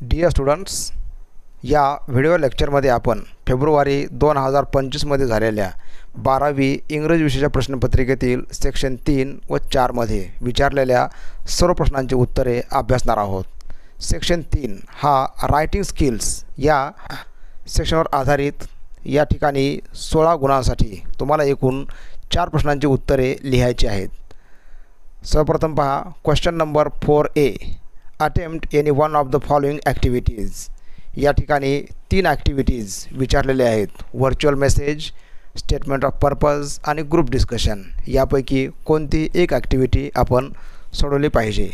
Dear students, या video लेक्चरमध्ये आपण फेब्रुवारी 2025मध्ये झालेल्या 12वी इंग्रजी विषयाच्या प्रश्नपत्रिकेतील सेक्शन 3 व 4 मध्ये विचारलेल्या सर्व प्रश्नांची उत्तरे अभ्यासणार आहोत. सेक्शन 3 हा रायटिंग स्किल्स या सेक्शनवर आधारित या ठिकाणी 16 गुणांसाठी तुम्हाला एकूण 4 प्रश्नांची उत्तरे लिहायची आहेत. सर्वप्रथम पहा question number 4A. Attempt any one of the following activities. या ठिकाणी 3 ॲक्टिव्हिटीज विचारलेले आहेत. Virtual message, statement of purpose आणि ग्रुप डिस्कशन. यापैकी कोणती एक ॲक्टिव्हिटी आपण सोडवली पाहिजे.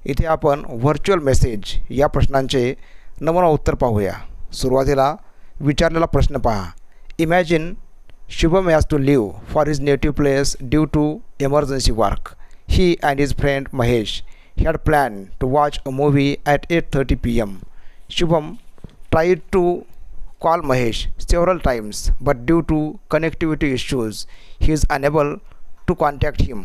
इथे आपण व्हर्च्युअल मेसेज या प्रश्नांचे नमुना उत्तर पाहूया. सुरुवातीला विचारलेला प्रश्न पहा. Imagine Shubham has to leave for his native place due to emergency work. He and his friend Mahesh had planned to watch a movie at 8:30 p.m. Shubham tried to call Mahesh several times, but due to connectivity issues, he is unable to contact him.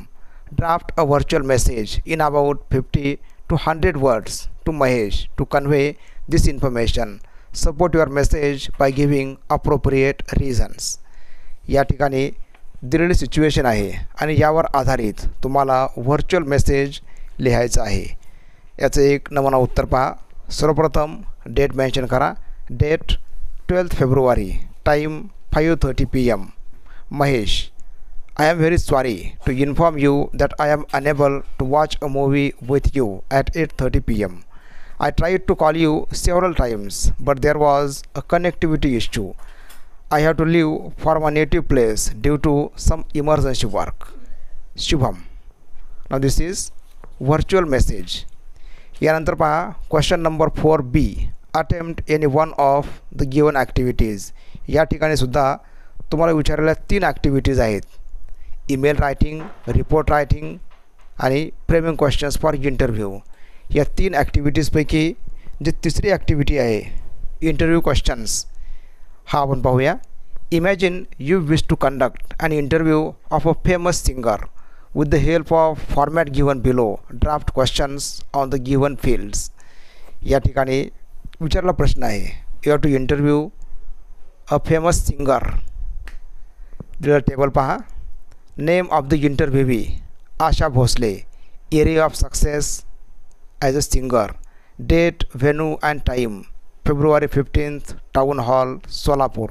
Draft a virtual message in about 50 to 100 words to Mahesh to convey this information. Support your message by giving appropriate reasons. या ठिकाणी दिलेली situation आहे आणि यावर आधारित तुम्हाला virtual message लिहायचं आहे. याचं एक नमुना उत्तर पहा. सर्वप्रथम डेट मेन्शन करा. डेट 12 फेब्रुवारी. Time 5:30 PM. Mahesh, I am very sorry to inform you that I am unable to watch a movie with you at 8:30 PM. I tried to call you several times, but there was a connectivity issue. I have to leave for my native place due to some emergency work. Shubham. Now this is virtual message. यानंतर पहा question number 4B. Attempt any one of the given activities. या ठिकाणी सुद्धा तुम्हाला विचारलेल्या 3 activities आहेत. Email writing, report writing आणि framing questions for interview. या 3 ॲक्टिव्हिटीजपैकी जी तिसरी ॲक्टिव्हिटी आहे इंटरव्ह्यू क्वेश्चन्स हा आपण पाहूया. Imagine you wish to conduct an interview of a famous singer with the help of format given below. Draft questions on the given fields. या ठिकाणी विचारला प्रश्न आहे. You have to interview a famous singer. दिलेला table पहा. Name of the interviewee Asha Bhosle. Area of success as a singer. Date, venue and time February 15th, town hall, Solapur.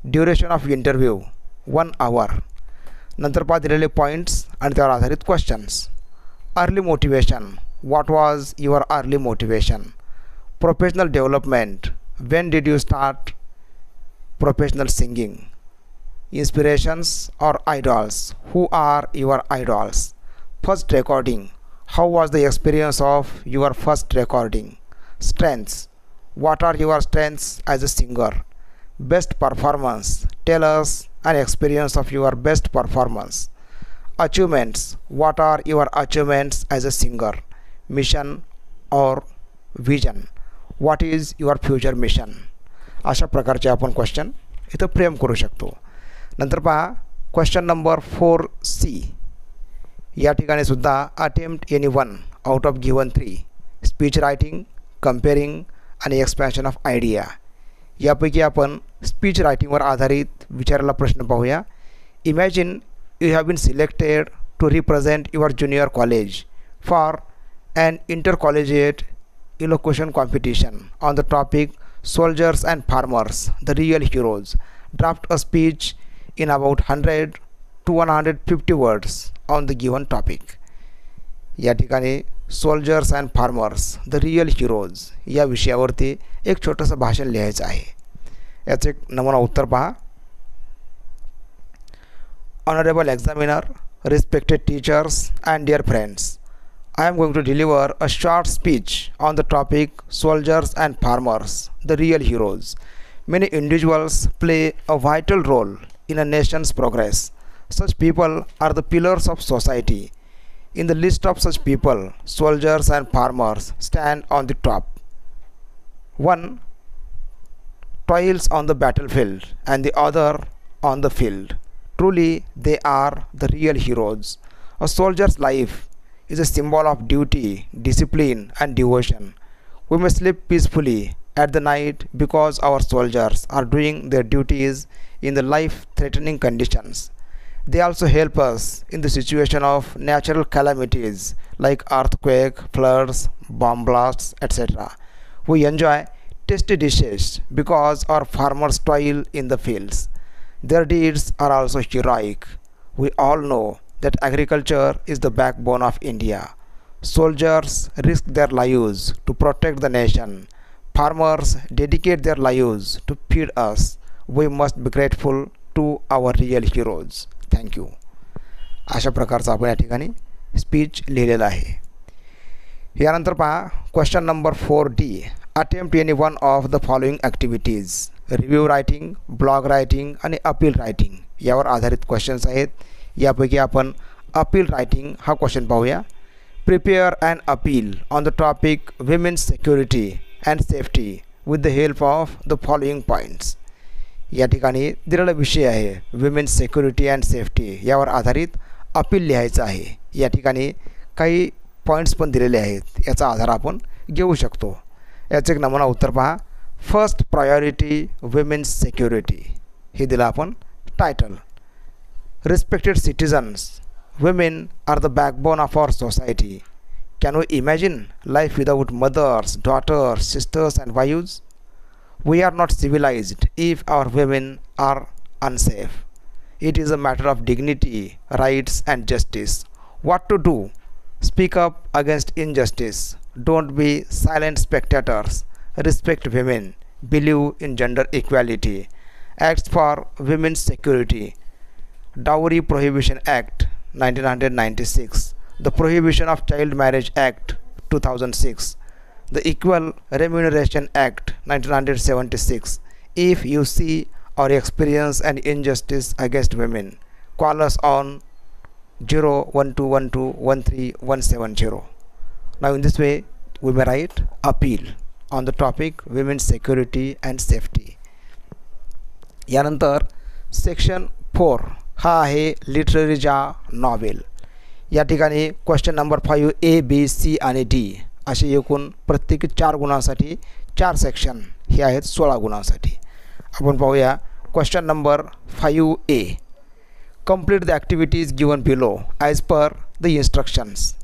Duration of interview 1 hour. नंतर पहा दिलेले पॉईंट्स आणि त्यावर आधारित questions. Early motivation. What was your early motivation. Professional development. When did you start professional singing. Inspirations or idols. Who are your idols. First recording. How was the experience of your first recording. Strengths. What are your strengths as a singer? Best performance. Tell us an experience of your best performance. Achievements. What are your achievements as a singer? Mission or vision. What is your future mission? अशा प्रकारचे आपण question इथं frame करू शकतो. नंतर पहा question number 4C. या ठिकाणी सुद्धा attempt any one out of given 3. Speech writing, comparing आणि एक्सपॅन्शन ऑफ आयडिया. यापैकी आपण स्पीच रायटिंगवर आधारित विचारलेला प्रश्न पाहूया. Imagine you have been selected to represent your junior college for an inter collegiate elocution competition on the topic soldiers and farmers the real heroes. Draft a speech in about 100 to 150 words on the given topic. या ठिकाणी soldiers and farmers the real heroes या विषयावरती एक छोटंसं भाषण लिहायचं आहे. याचं एक नमुना उत्तर पहा. Honourable examiner, respected teachers and dear friends, I am going to deliver a short speech on the topic soldiers and farmers the real heroes. Many individuals play a vital role in a nation's progress. Such people are the pillars of society. In the list of such people, soldiers and farmers stand on the top. One toils on the battlefield and the other on the field. Truly, they are the real heroes. A soldier's life is a symbol of duty, discipline, and devotion. We may sleep peacefully at the night because our soldiers are doing their duties in the life-threatening conditions. They also help us in the situation of natural calamities like earthquake, floods, bomb blasts, etc. We enjoy tasty dishes because our farmers toil in the fields. Their deeds are also heroic. We all know that agriculture is the backbone of India. Soldiers risk their lives to protect the nation. Farmers dedicate their lives to feed us. We must be grateful to our real heroes. Thank you. अशा प्रकारचा आपण या ठिकाणी speech लिहिलेला आहे. यानंतर पहा question number 4D. Attempt any one of the following activities. Review writing, blog writing आणि अपील रायटिंग यावर आधारित क्वेश्चन्स आहेत. यापैकी आपण अपील रायटिंग हा क्वेश्चन पाहूया. Prepare and appeal on the topic women's security and safety with the help of the following points. या ठिकाणी दिलेला विषय आहे विमेन्स सिक्युरिटी अँड सेफ्टी. यावर आधारित अपील लिहायचं आहे. या ठिकाणी काही पॉईंट्स पण दिलेले आहेत. याचा आधार आपण घेऊ शकतो. याचं एक नमुना उत्तर पहा. फर्स्ट प्रायोरिटी विमेन्स सिक्युरिटी हे दिलं आपण title. Respected citizens, women are the backbone of our society. Can we imagine life without mothers, daughters, sisters and wives? We are not civilized if our women are unsafe. It is a matter of dignity, rights and justice. What to do? Speak up against injustice. Don't be silent spectators. Respect women. Believe in gender equality. Acts for women's security. Dowry Prohibition Act 1996, the Prohibition of Child Marriage Act 2006, the Equal Remuneration Act 1976. If you see or experience an injustice against women, call us on 01212137170. Now in this way we may write appeal on the topic women's security and safety. यानंतर section 4 हा आहे लिटररीचा novel. या ठिकाणी question number 5 A, B, C आणि D असे एकूण प्रत्येकी 4 गुणांसाठी 4 section हे आहेत 16 गुणांसाठी. आपण पाहूया question number 5A. Complete the activities given below as per the instructions.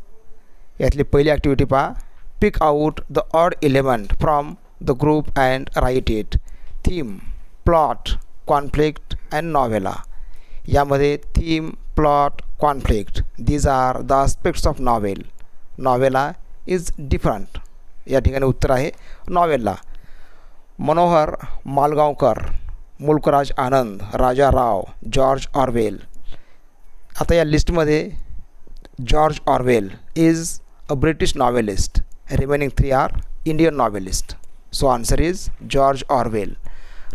यातली पहिली ॲक्टिव्हिटी पहा. Pick out the odd element from the group and write it. Theme, plot, conflict and novella. यामध्ये theme, plot, conflict these are the aspects of novel. Novella is different. या ठिकाणी उत्तर आहे नॉवेलला. Manohar Malgaonkar, Mulk Raj Anand, Raja Rao, George Orwell. आता या लिस्टमध्ये George Orwell is a British novelist. Remaining 3 are Indian novelist. So answer is George Orwell.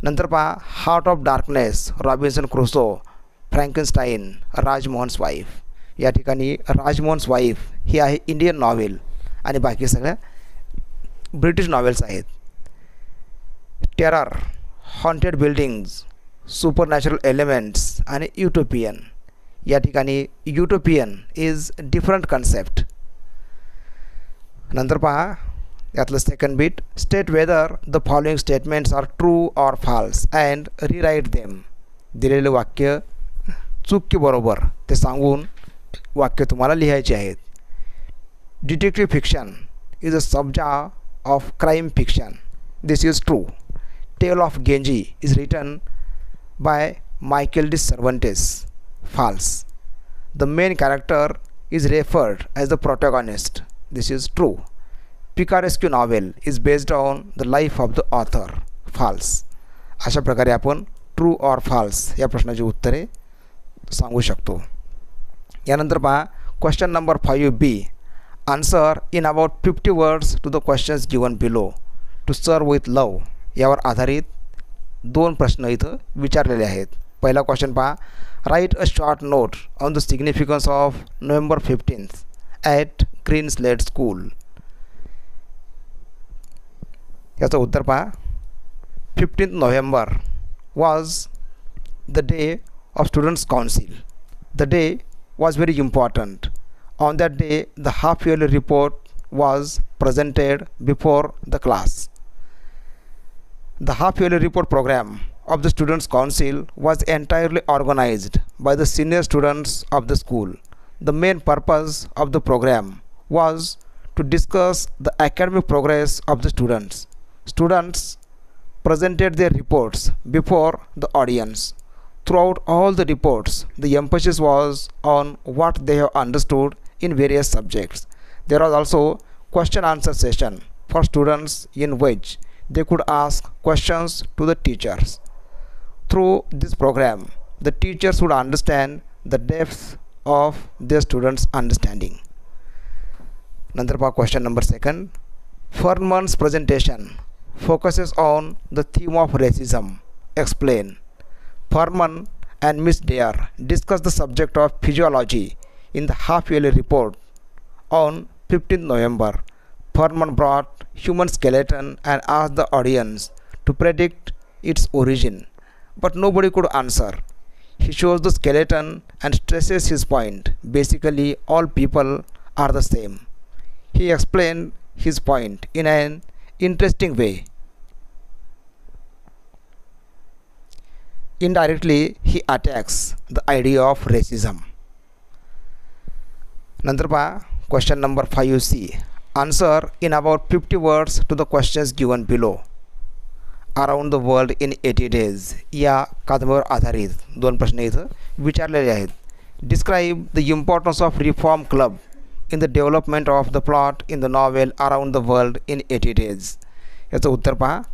नंतर पहा heart of darkness, Robinson Crusoe, Frankenstein, Rajmohan's wife. या ठिकाणी राजमोहन्स वाईफ ही आहे इंडियन नॉवेल आणि बाकी सगळ्या ब्रिटिश नॉवेल्स आहेत. Terror, haunted buildings, supernatural elements आणि युटोपियन. या ठिकाणी युटोपियन इज डिफरंट कन्सेप्ट. नंतर पहा यातलं second beat. State whether the following statements are true or false and rewrite them. दिलेले वाक्य चूक की बरोबर ते सांगून वाक्य तुम्हाला लिहायचे आहेत. Detective fiction is a subgenre of crime fiction. This is true. Tale of Genji is written by Michael de Cervantes. False. The main character is referred as the protagonist. This is true. Picaresque novel is based on the life of the author. False. अशा प्रकारे आपण true or false या प्रश्नाची उत्तरे सांगू शकतो. यानंतर पहा question number 5B. Answer in about 50 words to the questions given below to serve with love. यावर आधारित 2 प्रश्न इथं विचारलेले आहेत. पहिला क्वेश्चन पहा. Write a short note on the significance of November 15th at Green Slate School. याचं उत्तर पहा. 15th November was the day of Students' Council. The day was very important. On that day, the half-yearly report was presented before the class. The half-yearly report program of the Students' Council was entirely organized by the senior students of the school. The main purpose of the program was to discuss the academic progress of the students. Students presented their reports before the audience. Throughout all the reports, the emphasis was on what they have understood in various subjects. There was also question-answer session for students in which they could ask questions to the teachers. Through this program, the teachers would understand the depth of their students' understanding. Nandar question number 2. Furman's presentation focuses on the theme of racism. Explain. Furman and Miss Dare discussed the subject of physiology in the half-yearly report on 15th November. Furman brought human skeleton and asked the audience to predict its origin, but nobody could answer. He shows the skeleton and stresses his point. Basically, all people are the same. He explained his point in an interesting way. Indirectly, he attacks the idea of racism. Nandarpa, question number 5C. Answer in about 50 words to the questions given below. Around the world in 80 days या कादंबरीवर आधारित 2 प्रश्न इथं विचारलेले आहेत. Describe the importance of Reform Club in the development of the plot in the novel Around the World in 80 Days. याचं उत्तर पहा.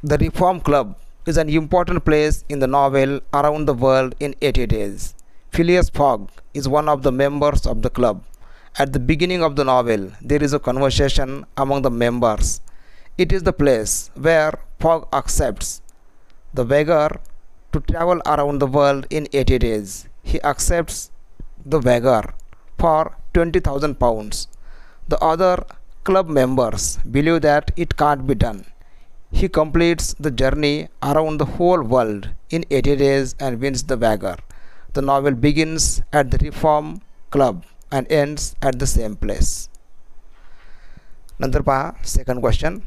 The Reform Club is an important place in the novel Around the World in 80 Days. Phileas Fogg is one of the members of the club. At the beginning of the novel, there is a conversation among the members. It is the place where Fogg accepts the beggar to travel around the world in 80 days. He accepts the beggar for 20,000 pounds. The other club members believe that it can't be done. He completes the journey around the whole world in 80 days and wins the beggar. The novel begins at the Reform Club and ends at the same place. नंतर पहा second question.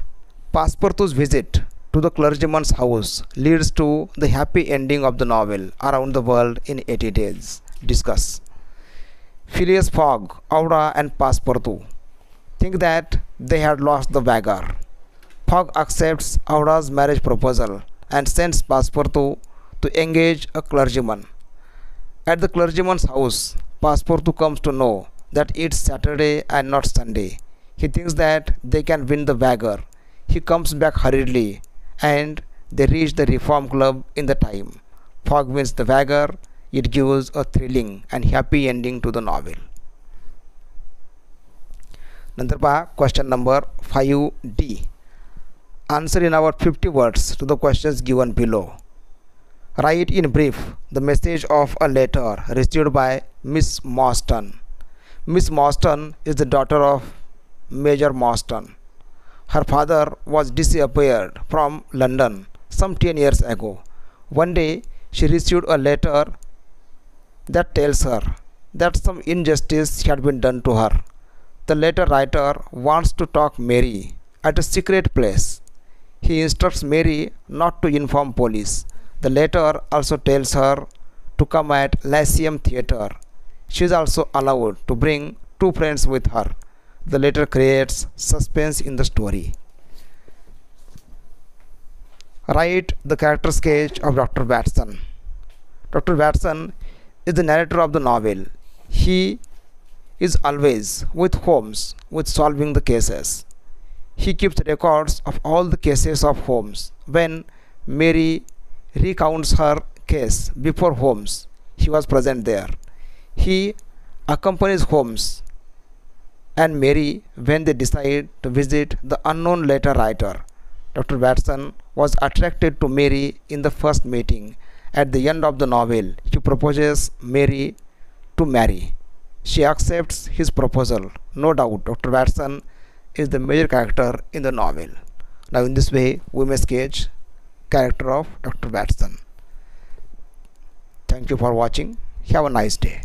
Passepartout's visit to the clergyman's house leads to the happy ending of the novel Around the World in 80 Days. Discuss. Phileas Fogg, Aouda and Passepartout think that they had lost the beggar. Fogg accepts Aouda's marriage proposal and sends Passepartout to engage a clergyman. At the clergyman's house, Passepartout comes to know that it's Saturday and not Sunday. He thinks that they can win the beggar. He comes back hurriedly and they reach the Reform Club in the time. Fogg wins the beggar. It gives a thrilling and happy ending to the novel. नंतर पहा question number 5D. Answer in about 50 words to the questions given below. Write in brief the message of a letter received by Miss Morstan. Miss Morstan is the daughter of Major Morstan. Her father was disappeared from London some 10 years ago. One day she received a letter that tells her that some injustice had been done to her. The letter writer wants to talk Mary at a secret place. He instructs Mary not to inform police. The letter also tells her to come at Lyceum Theatre. She is also allowed to bring 2 friends with her. The letter creates suspense in the story. Write the character sketch of Dr. Watson. Dr. Watson is the narrator of the novel. He is always with Holmes with solving the cases. He keeps records of all the cases of Holmes. When Mary recounts her case before Holmes, he was present there. He accompanies Holmes and Mary when they decide to visit the unknown letter writer. Dr. Watson was attracted to Mary in the first meeting. At the end of the novel, he proposes Mary to marry. She accepts his proposal. No doubt, Dr. Watson is the major character in the novel. Now in this way, we may sketch character of Dr. Watson. Thank you for watching. Have a nice day.